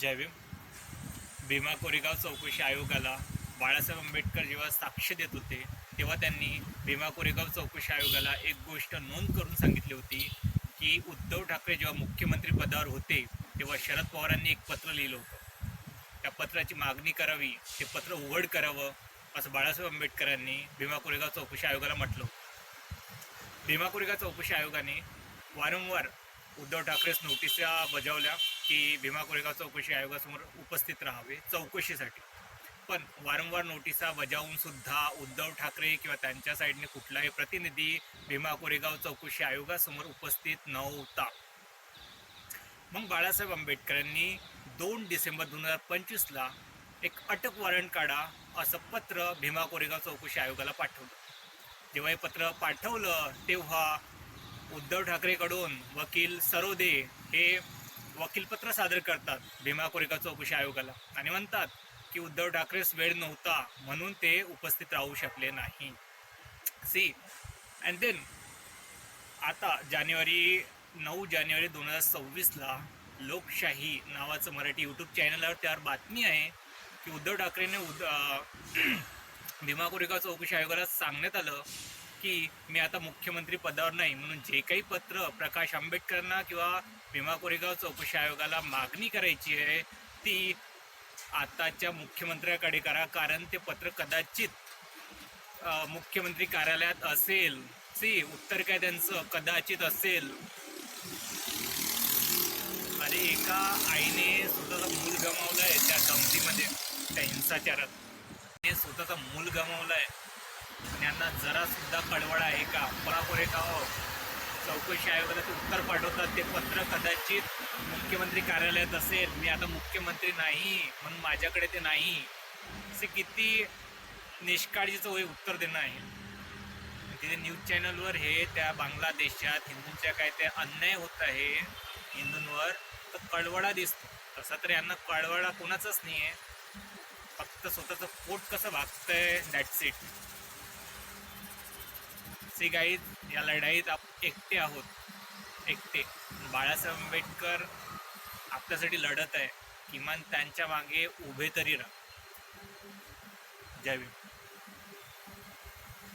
जय भीम. भीमा कोरेगाव चौकशी आयोगाला बाळासाहेब आंबेडकर जेव्हा साक्ष देत होते तेव्हा त्यांनी भीमा कोरेगाव चौकशी आयोगाला एक गोष्ट नोंद करून सांगितली होती की उद्धव ठाकरे जेव्हा मुख्यमंत्री पदावर होते तेव्हा शरद पवारांनी एक पत्र लिहिलं होतं. त्या पत्राची मागणी करावी, ते पत्र उघड करावं असं बाळासाहेब आंबेडकरांनी भीमा कोरेगाव चौकशी आयोगाला म्हटलं. भीमा कोरेगाव चौकशी आयोगाने वारंवार उद्धव ठाकरेस नोटिसा बजावल्या की भीमा कोरेगाव चौकशी आयोगासमोर उपस्थित राहावे चौकशीसाठी. पण वारंवार नोटिसा बजावून सुद्धा उद्धव ठाकरे किंवा त्यांच्या साईडने कुठलाही प्रतिनिधी भीमा कोरेगाव चौकशी आयोगासमोर उपस्थित नव्हता. मग बाळासाहेब आंबेडकरांनी 2 डिसेंबर 2025ला एक अटक वॉरंट काढा असं पत्र भीमा कोरेगाव चौकशी आयोगाला पाठवलं. जेव्हा हे पत्र पाठवलं तेव्हा उद्धव ठाकरेकडून वकील सरोदे हे वकीलपत्र सादर करतात भीमा कोरेगाव चौकशी आयोगाला आणि म्हणतात की उद्धव ठाकरेस वेळ नव्हता म्हणून ते उपस्थित राहू शकले नाही. सी अँड देन आता 9 जानेवारी 2026ला लोकशाही नावाचं मराठी यूट्यूब चॅनलवर त्यावर बातमी आहे की उद्धव ठाकरेने भीमा कोरेगाव चौकशी आयोगाला सांगण्यात आलं की मी आता मुख्यमंत्री पदावर नाही, म्हणून जे काही पत्र प्रकाश आंबेडकरांना किंवा भीमा कोरेगाव चौकशी आयोगाला मागणी करायची आहे ती आताच्या मुख्यमंत्र्याकडे करा, कारण ते पत्र कदाचित मुख्यमंत्री कार्यालयात असेल. उत्तर काय त्यांचं कदाचित असेल. अरे एका आईने स्वतःचा मूल गमावलाय त्या धमकीमध्ये, त्या हिंसाचारात स्वतःचा मूल गमावलाय आणि यांना जरा सुद्धा कळवळा आहे का? कोरेगाव चौकशी आयोगाला ते उत्तर पाठवतात, ते पत्र कदाचित मुख्यमंत्री कार्यालयात असेल, मी आता मुख्यमंत्री नाही म्हणून माझ्याकडे ते नाही. असे किती निष्काळजीचं उत्तर देणं आहे. तिथे न्यूज चॅनलवर हे त्या बांगलादेशात हिंदूंच्या काय ते अन्याय होत आहे हिंदूंवर, तर कळवळा दिसतो. तसा तर यांना कळवळा कोणाचाच नाही आहे, फक्त स्वतःचं पोट कसं भागतंय दॅट्स इट. सी गाईज, या लढाईत एकटे आहोत, एकटे. बाळासाहेब आंबेडकर आपल्यासाठी लढत आहे, किमान त्यांच्या मागे उभे तरी राहा. जय भीम.